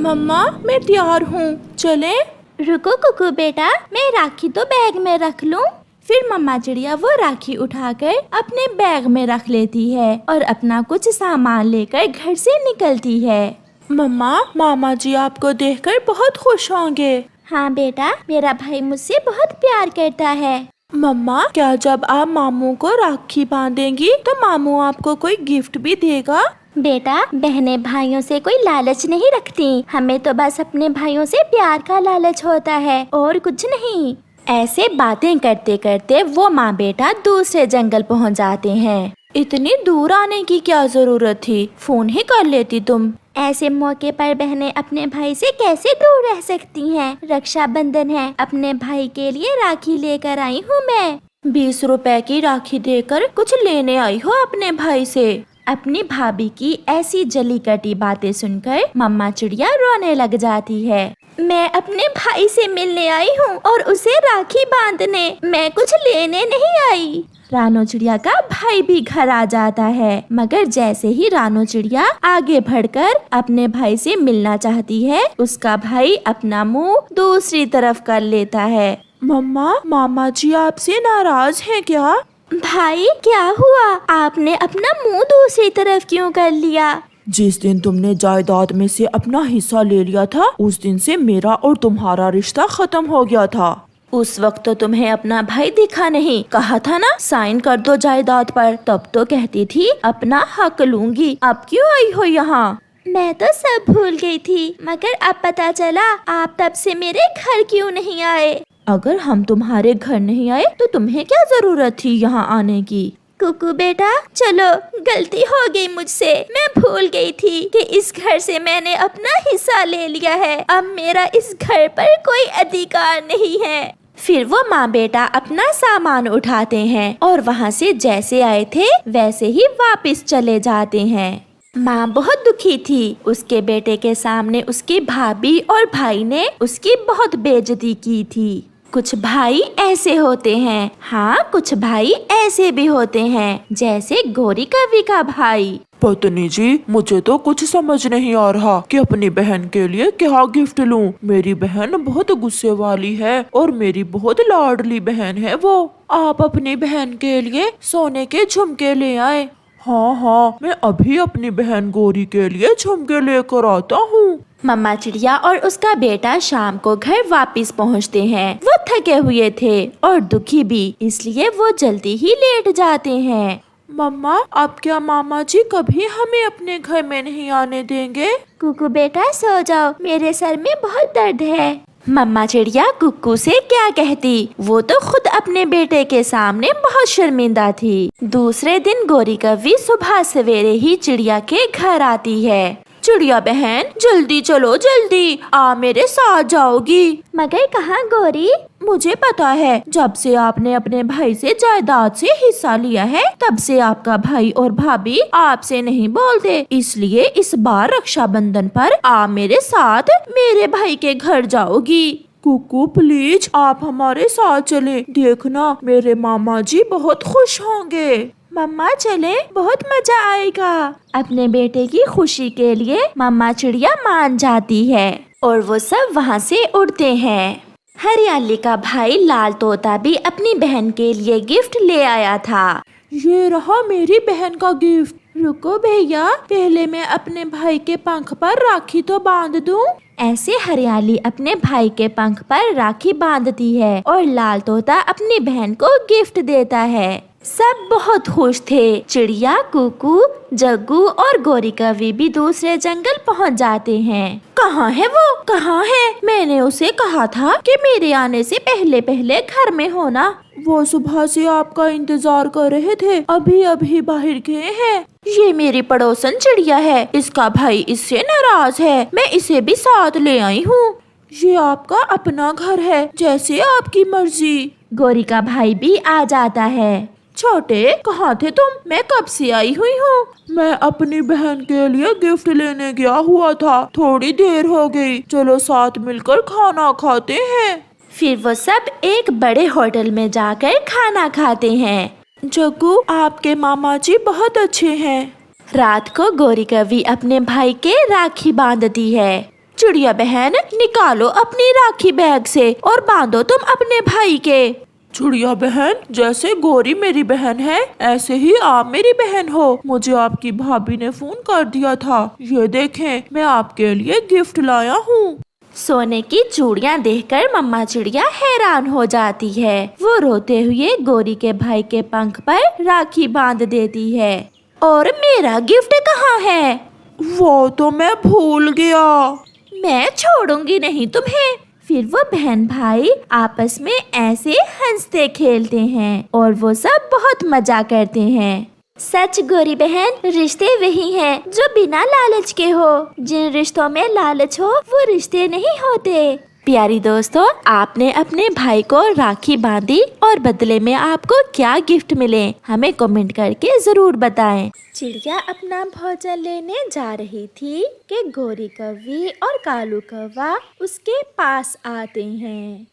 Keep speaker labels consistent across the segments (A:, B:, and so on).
A: मम्मा मैं तैयार हूँ, चले?
B: रुको कुकू बेटा, मैं राखी तो बैग में रख लूं।
A: फिर मम्मा चिड़िया वो राखी उठाकर अपने बैग में रख लेती है और अपना कुछ सामान लेकर घर से निकलती है। मम्मा, मामा जी आपको देखकर बहुत खुश होंगे।
B: हाँ बेटा, मेरा भाई मुझसे बहुत प्यार करता है।
A: मम्मा, क्या जब आप मामू को राखी बांधेंगी तो मामू आपको कोई गिफ्ट भी देगा?
B: बेटा, बहनें भाइयों से कोई लालच नहीं रखती, हमें तो बस अपने भाइयों से प्यार का लालच होता है और कुछ नहीं।
A: ऐसे बातें करते करते वो माँ बेटा दूसरे जंगल पहुँच जाते हैं। इतनी दूर आने की क्या जरूरत थी, फोन ही कर लेती तुम।
B: ऐसे मौके पर बहनें अपने भाई से कैसे दूर रह सकती हैं? रक्षाबंधन है, अपने भाई के लिए राखी लेकर आई हूँ मैं।
A: 20 रुपए की राखी देकर कुछ लेने आई हो अपने भाई से? अपनी भाभी की ऐसी जली कटी बातें सुनकर मम्मा चिड़िया रोने लग जाती है।
B: मैं अपने भाई से मिलने आई हूँ और उसे राखी बांधने, मैं कुछ लेने नहीं आई।
A: रानो चिड़िया का भाई भी घर आ जाता है, मगर जैसे ही रानो चिड़िया आगे बढ़कर अपने भाई से मिलना चाहती है, उसका भाई अपना मुंह दूसरी तरफ कर लेता है। मम्मा, मामा जी आपसे नाराज हैं क्या?
B: भाई क्या हुआ? आपने अपना मुंह दूसरी तरफ क्यों कर लिया?
A: जिस दिन तुमने जायदाद में से अपना हिस्सा ले लिया था, उस दिन से मेरा और तुम्हारा रिश्ता खत्म हो गया था। उस वक्त तो तुम्हें अपना भाई दिखा नहीं, कहा था ना साइन कर दो जायदाद पर, तब तो कहती थी अपना हक लूंगी। अब क्यों आई हो यहाँ?
B: मैं तो सब भूल गई थी, मगर अब पता चला आप तब से मेरे घर क्यों नहीं आए।
A: अगर हम तुम्हारे घर नहीं आए तो तुम्हें क्या जरूरत थी यहाँ आने की?
B: कुकू बेटा, चलो, गलती हो गई मुझसे, मैं भूल गई थी कि इस घर से मैंने अपना हिस्सा ले लिया है। अब मेरा इस घर पर कोई अधिकार नहीं है।
A: फिर वो माँ बेटा अपना सामान उठाते हैं और वहाँ से जैसे आए थे वैसे ही वापस चले जाते हैं। माँ बहुत दुखी थी, उसके बेटे के सामने उसकी भाभी और भाई ने उसकी बहुत बेइज्जती की थी। कुछ भाई ऐसे होते हैं, हाँ कुछ भाई ऐसे भी होते हैं, जैसे गौरी कवि का भाई। पत्नी जी, मुझे तो कुछ समझ नहीं आ रहा कि अपनी बहन के लिए क्या गिफ्ट लूं। मेरी बहन बहुत गुस्से वाली है और मेरी बहुत लाडली बहन है वो। आप अपनी बहन के लिए सोने के झुमके ले आए। हाँ, मैं अभी अपनी बहन गौरी के लिए झुमके लेकर आता हूँ। मम्मा चिड़िया और उसका बेटा शाम को घर वापस पहुँचते हैं। वो थके हुए थे और दुखी भी, इसलिए वो जल्दी ही लेट जाते हैं। मम्मा, अब क्या मामा जी कभी हमें अपने घर में नहीं आने देंगे?
B: कुकू बेटा सो जाओ, मेरे सर में बहुत दर्द है।
A: मम्मा चिड़िया कुक्कू से क्या कहती, वो तो खुद अपने बेटे के सामने बहुत शर्मिंदा थी। दूसरे दिन गौरी कवि सुबह सवेरे ही चिड़िया के घर आती है। चिड़िया बहन, जल्दी चलो, जल्दी आ, मेरे साथ जाओगी।
B: मगर कहाँ गौरी?
A: मुझे पता है, जब से आपने अपने भाई से जायदाद से हिस्सा लिया है, तब से आपका भाई और भाभी आपसे नहीं बोलते, इसलिए इस बार रक्षाबंधन पर आप मेरे साथ मेरे भाई के घर जाओगी। कुकू प्लीज, आप हमारे साथ चले, देखना मेरे मामा जी बहुत खुश होंगे। मम्मा चले, बहुत मजा आएगा। अपने बेटे की खुशी के लिए मम्मा चिड़िया मान जाती है और वो सब वहाँ से उड़ते हैं। हरियाली का भाई लाल तोता भी अपनी बहन के लिए गिफ्ट ले आया था। ये रहा मेरी बहन का गिफ्ट। रुको भैया, पहले मैं अपने भाई के पंख पर राखी तो बांध दूं। ऐसे हरियाली अपने भाई के पंख पर राखी बांधती है और लाल तोता अपनी बहन को गिफ्ट देता है। सब बहुत खुश थे। चिड़िया, कुकू, जग्गू और गौरी कवि भी दूसरे जंगल पहुंच जाते हैं। कहाँ है वो? कहाँ है? मैंने उसे कहा था कि मेरे आने से पहले पहले घर में होना। वो सुबह से आपका इंतजार कर रहे थे, अभी अभी बाहर गए हैं। ये मेरी पड़ोसन चिड़िया है, इसका भाई इससे नाराज है, मैं इसे भी साथ ले आई हूँ। ये आपका अपना घर है, जैसे आपकी मर्जी। गौरी का भाई भी आ जाता है। छोटे, कहाँ थे तुम? मैं कब से आई हुई हूँ। मैं अपनी बहन के लिए गिफ्ट लेने गया हुआ था, थोड़ी देर हो गई, चलो साथ मिलकर खाना खाते हैं। फिर वो सब एक बड़े होटल में जाकर खाना खाते हैं। जग्गू, आपके मामा जी बहुत अच्छे हैं। रात को गौरी कवि अपने भाई के राखी बांधती है। चिड़िया बहन, निकालो अपनी राखी बैग से और बांधो तुम अपने भाई के। चिड़िया बहन, जैसे गौरी मेरी बहन है ऐसे ही आप मेरी बहन हो। मुझे आपकी भाभी ने फोन कर दिया था। ये देखें, मैं आपके लिए गिफ्ट लाया हूँ।
B: सोने की चूड़ियाँ देखकर मम्मा चिड़िया हैरान हो जाती है। वो रोते हुए गौरी के भाई के पंख पर राखी बांध देती है।
A: और मेरा गिफ्ट कहाँ है? वो तो मैं भूल गया।
B: मैं छोड़ूंगी नहीं तुम्हें। फिर वो बहन भाई आपस में ऐसे हंसते खेलते हैं और वो सब बहुत मजा करते हैं। सच गौरी बहन, रिश्ते वही हैं जो बिना लालच के हो। जिन रिश्तों में लालच हो वो रिश्ते नहीं होते।
A: प्यारी दोस्तों, आपने अपने भाई को राखी बांधी और बदले में आपको क्या गिफ्ट मिले, हमें कमेंट करके जरूर बताएं।
B: चिड़िया अपना भोजन लेने जा रही थी कि गौरी कौवी और कालू कौवा उसके पास आते हैं।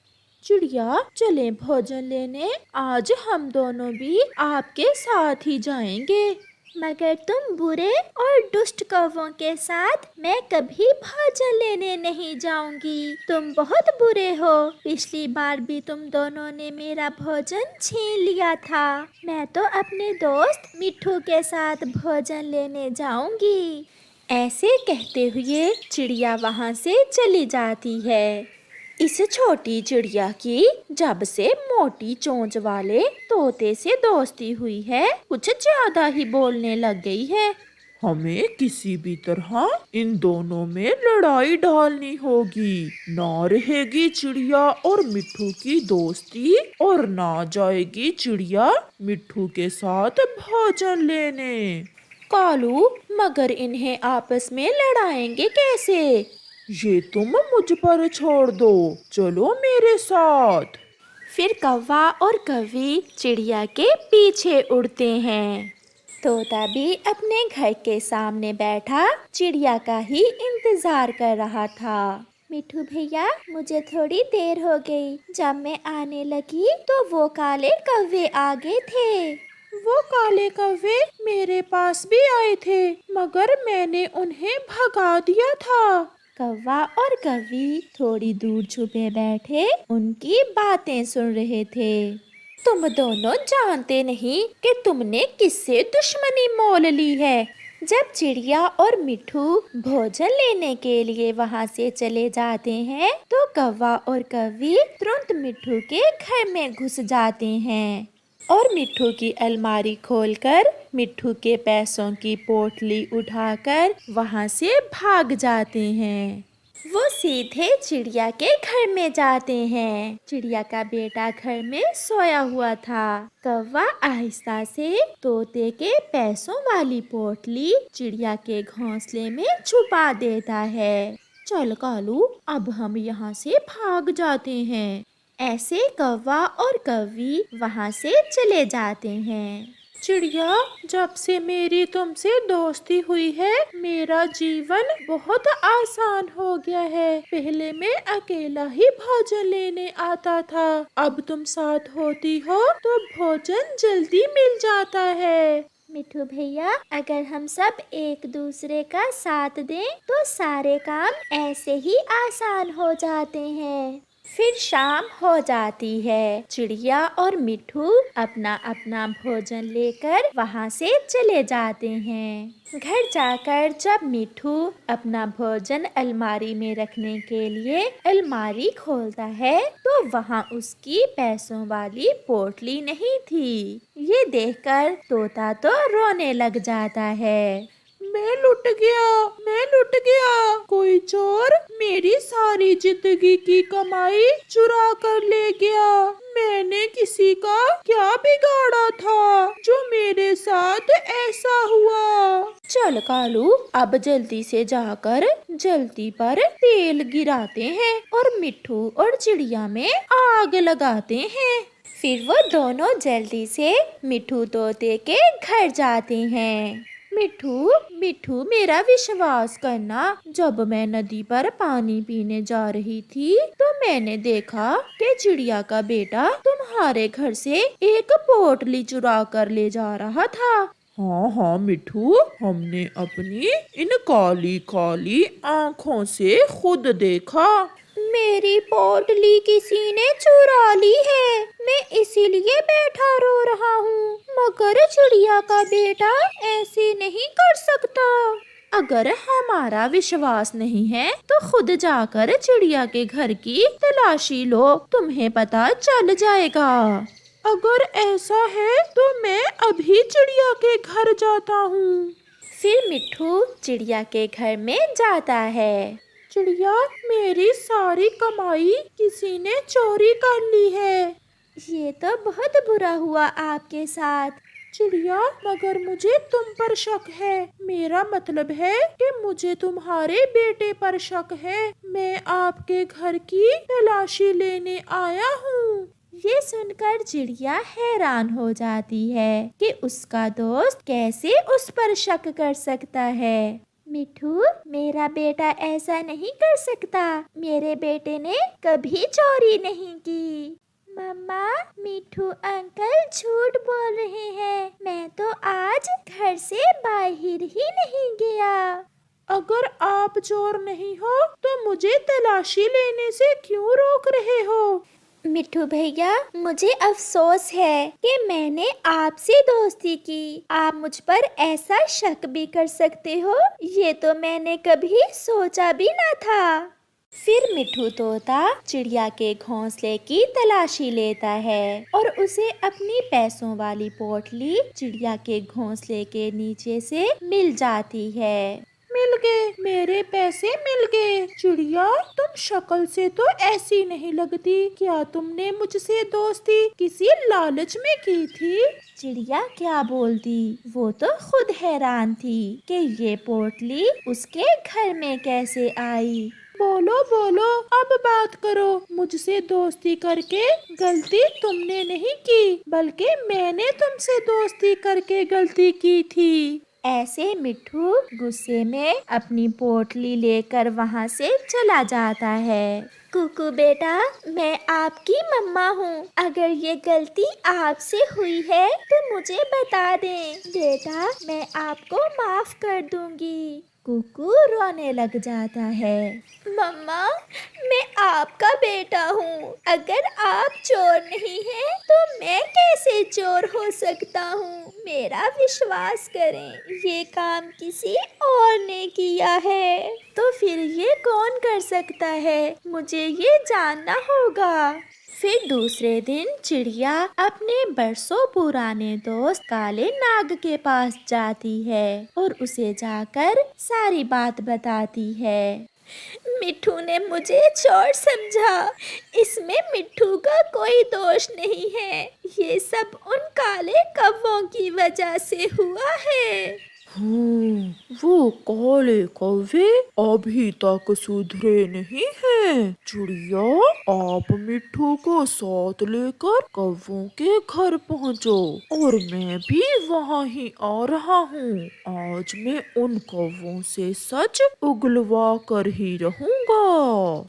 A: चिड़िया, चलें भोजन लेने, आज हम दोनों भी आपके साथ ही जाएंगे।
B: मगर तुम बुरे और दुष्ट कौवों के साथ मैं कभी भोजन लेने नहीं जाऊंगी। तुम बहुत बुरे हो। पिछली बार भी तुम दोनों ने मेरा भोजन छीन लिया था। मैं तो अपने दोस्त मिट्ठू के साथ भोजन लेने जाऊंगी। ऐसे कहते हुए चिड़िया वहाँ से चली जाती है।
A: इस छोटी चिड़िया की जब से मोटी चोंच वाले तोते से दोस्ती हुई है, कुछ ज्यादा ही बोलने लग गई है। हमें किसी भी तरह इन दोनों में लड़ाई डालनी होगी। ना रहेगी चिड़िया और मिट्ठू की दोस्ती और ना जाएगी चिड़िया मिट्ठू के साथ भोजन लेने। कालू, मगर इन्हें आपस में लड़ाएंगे कैसे? ये तुम मुझ पर छोड़ दो, चलो मेरे साथ।
B: फिर कौवा और कौवी चिड़िया के पीछे उड़ते हैं। तोता भी अपने घर के सामने बैठा चिड़िया का ही इंतजार कर रहा था। मिट्ठू भैया, मुझे थोड़ी देर हो गई। जब मैं आने लगी तो वो काले कौवे आ गए थे।
A: वो काले कौवे मेरे पास भी आए थे, मगर मैंने उन्हें भगा दिया था।
B: कौवा और कौवी थोड़ी दूर छुपे बैठे उनकी बातें सुन रहे थे।
A: तुम दोनों जानते नहीं कि तुमने किससे दुश्मनी मोल ली है।
B: जब चिड़िया और मिट्ठू भोजन लेने के लिए वहाँ से चले जाते हैं तो कौवा और कौवी तुरंत मिट्ठू के घर में घुस जाते हैं
A: और मिट्ठू की अलमारी खोलकर मिट्ठू के पैसों की पोटली उठाकर वहाँ से भाग जाते हैं।
B: वो सीधे चिड़िया के घर में जाते हैं। चिड़िया का बेटा घर में सोया हुआ था। कौवा आहिस्ता से तोते के पैसों वाली पोटली चिड़िया के घोंसले में छुपा देता है। चल कालू, अब हम यहाँ से भाग जाते हैं। ऐसे कौवा और कौवी वहाँ से चले जाते हैं।
A: चिड़िया, जब से मेरी तुमसे दोस्ती हुई है मेरा जीवन बहुत आसान हो गया है। पहले मैं अकेला ही भोजन लेने आता था, अब तुम साथ होती हो तो भोजन जल्दी मिल जाता है।
B: मिट्ठू भैया, अगर हम सब एक दूसरे का साथ दें तो सारे काम ऐसे ही आसान हो जाते हैं। फिर शाम हो जाती है। चिड़िया और मिट्ठू अपना अपना भोजन लेकर वहाँ से चले जाते हैं। घर जाकर जब मिट्ठू अपना भोजन अलमारी में रखने के लिए अलमारी खोलता है तो वहाँ उसकी पैसों वाली पोटली नहीं थी। ये देखकर तोता तो रोने लग जाता है।
A: मैं लुट गया, कोई चोर मेरी सारी जिंदगी की कमाई चुरा कर ले गया। मैंने किसी का क्या बिगाड़ा था जो मेरे साथ ऐसा हुआ। चल कालू, अब जल्दी से जाकर जल्दी पर तेल गिराते हैं और मिट्ठू और चिड़िया में आग लगाते हैं।
B: फिर वो दोनों जल्दी से मिट्ठू तोते के घर जाते हैं।
A: मिट्ठू, मेरा विश्वास करना, जब मैं नदी पर पानी पीने जा रही थी तो मैंने देखा कि चिड़िया का बेटा तुम्हारे घर से एक पोटली चुरा कर ले जा रहा था।
C: हाँ हाँ मिठू, हमने अपनी इन काली काली आँखों से खुद देखा।
B: मेरी पोटली किसी ने चुरा ली है, मैं इसीलिए बैठा रो रहा हूँ। मगर चिड़िया का बेटा ऐसे नहीं कर सकता।
A: अगर हमारा विश्वास नहीं है तो खुद जाकर चिड़िया के घर की तलाशी लो, तुम्हें पता चल जाएगा।
C: अगर ऐसा है तो मैं अभी चिड़िया के घर जाता हूँ।
B: फिर मिट्ठू चिड़िया के घर में जाता है।
C: चिड़िया, मेरी सारी कमाई किसी ने चोरी कर ली है।
B: ये तो बहुत बुरा हुआ आपके साथ।
C: चिड़िया, मगर मुझे तुम पर शक है। मेरा मतलब है कि मुझे तुम्हारे बेटे पर शक है। मैं आपके घर की तलाशी लेने आया हूँ।
B: ये सुनकर चिड़िया हैरान हो जाती है कि उसका दोस्त कैसे उस पर शक कर सकता है। मिठू, मेरा बेटा ऐसा नहीं कर सकता। मेरे बेटे ने कभी चोरी नहीं की। मम्मा, मिठू अंकल झूठ बोल रहे हैं। मैं तो आज घर से बाहर ही नहीं गया।
C: अगर आप चोर नहीं हो तो मुझे तलाशी लेने से क्यों रोक रहे हो?
B: मिठू भैया, मुझे अफसोस है कि मैंने आपसे दोस्ती की। आप मुझ पर ऐसा शक भी कर सकते हो, ये तो मैंने कभी सोचा भी ना था। फिर मिठू तोता चिड़िया के घोंसले की तलाशी लेता है और उसे अपनी पैसों वाली पोटली चिड़िया के घोंसले के नीचे से मिल जाती है।
C: मिल गए, मेरे पैसे मिल गए। चिड़िया, तुम शक्ल से तो ऐसी नहीं लगती। क्या तुमने मुझसे दोस्ती किसी लालच में की थी?
B: चिड़िया क्या बोलती, वो तो खुद हैरान थी कि ये पोटली उसके घर में कैसे आई।
C: बोलो बोलो, अब बात करो। मुझसे दोस्ती करके गलती तुमने नहीं की, बल्कि मैंने तुमसे दोस्ती करके गलती की थी।
B: ऐसे मिठू गुस्से में अपनी पोटली लेकर वहाँ से चला जाता है। कुकू बेटा, मैं आपकी मम्मा हूँ। अगर ये गलती आपसे हुई है तो मुझे बता दें। बेटा, मैं आपको माफ कर दूंगी। कुकू रोने लग जाता है। मम्मा, मैं आपका बेटा हूँ। अगर आप चोर नहीं हैं तो मैं कैसे चोर हो सकता हूँ? मेरा विश्वास करें, ये काम किसी और ने किया है। तो फिर ये कौन कर सकता है? मुझे ये जानना होगा। फिर दूसरे दिन चिड़िया अपने बरसों पुराने दोस्त काले नाग के पास जाती है और उसे जाकर सारी बात बताती है। मिठू ने मुझे चोर समझा। इसमें मिठू का कोई दोष नहीं है। ये सब उन काले कौवों की वजह से हुआ है।
C: वो काले कौवे अभी तक सुधरे नहीं हैं। चिड़िया, आप मिट्ठू को साथ लेकर कौवों के घर पहुँचो और मैं भी वहाँ ही आ रहा हूँ। आज मैं उन कौवों से सच उगलवा कर ही रहूँगा।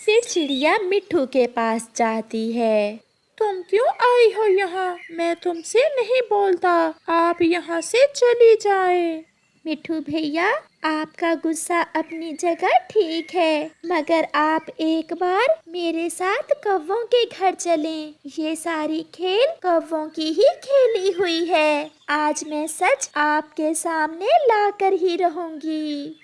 B: फिर चिड़िया मिठू के पास जाती है।
C: तुम क्यों आई हो यहाँ? मैं तुमसे नहीं बोलता। आप यहाँ से चली जाए।
B: मिठू भैया, आपका गुस्सा अपनी जगह ठीक है, मगर आप एक बार मेरे साथ कौवों के घर चलें। ये सारी खेल कौवों की ही खेली हुई है। आज मैं सच आपके सामने लाकर ही रहूंगी।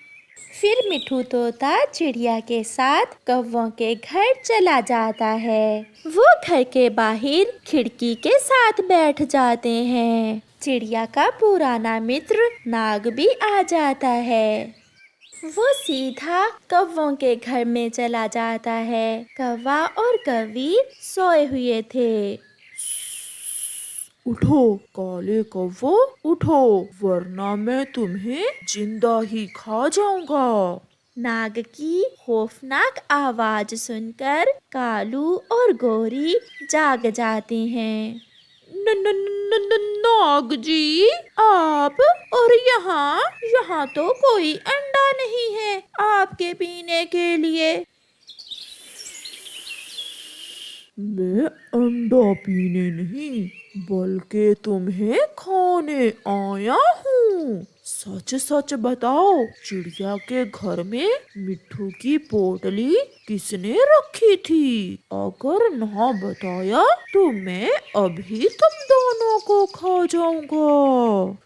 B: फिर मिठू तोता चिड़िया के साथ कौवों के घर चला जाता है। वो घर के बाहर खिड़की के साथ बैठ जाते हैं। चिड़िया का पुराना मित्र नाग भी आ जाता है। वो सीधा कौवों के घर में चला जाता है। कौवा और कौवी सोए हुए थे।
C: उठो काले कौवो, उठो, वरना मैं तुम्हें जिंदा ही खा जाऊंगा।
B: नाग की खौफनाक आवाज सुनकर कालू और गोरी जाग जाते हैं।
C: नाग जी, आप? और यहाँ तो कोई अंडा नहीं है आपके पीने के लिए। मैं अंडा पीने नहीं बल्कि तुम्हें खाने आया हूँ। सच सच बताओ, चिड़िया के घर में मिट्ठू की पोटली किसने रखी थी? अगर ना बताया तो मैं अभी तुम दोनों को खा जाऊंगा।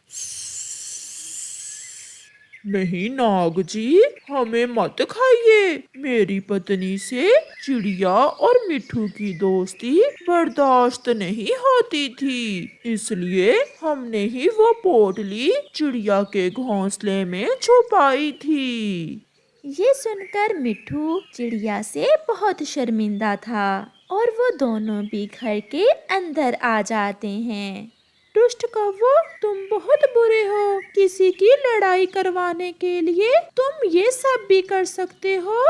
C: नहीं नाग जी, हमें मत खाइए। मेरी पत्नी से चिड़िया और मिट्ठू की दोस्ती बर्दाश्त नहीं होती थी, इसलिए हमने ही वो पोटली चिड़िया के घोंसले में छुपाई थी।
B: ये सुनकर मिट्ठू चिड़िया से बहुत शर्मिंदा था और वो दोनों भी घर के अंदर आ जाते हैं।
A: दुष्ट कौवा, तुम बहुत बुरे हो। किसी की लड़ाई करवाने के लिए तुम ये सब भी कर सकते हो।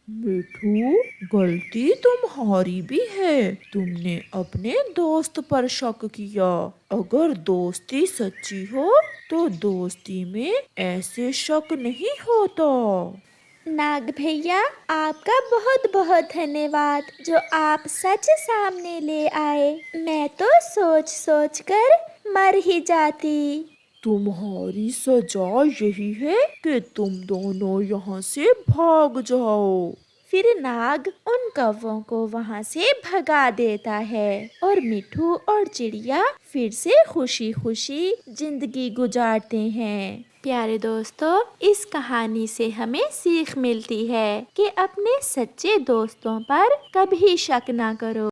C: मिट्ठू, गलती तुम्हारी भी है। तुमने अपने दोस्त पर शक किया। अगर दोस्ती सच्ची हो तो दोस्ती में ऐसे शक नहीं होता।
B: नाग भैया, आपका बहुत बहुत धन्यवाद जो आप सच सामने ले आए। मैं तो सोच सोच कर मर ही जाती।
C: तुम्हारी सजा यही है कि तुम दोनों यहाँ से भाग जाओ।
B: फिर नाग उन कौवों को वहाँ से भगा देता है और मिट्ठू और चिड़िया फिर से खुशी खुशी जिंदगी गुजारते हैं। प्यारे दोस्तों, इस कहानी से हमें सीख मिलती है कि अपने सच्चे दोस्तों पर कभी शक ना करो।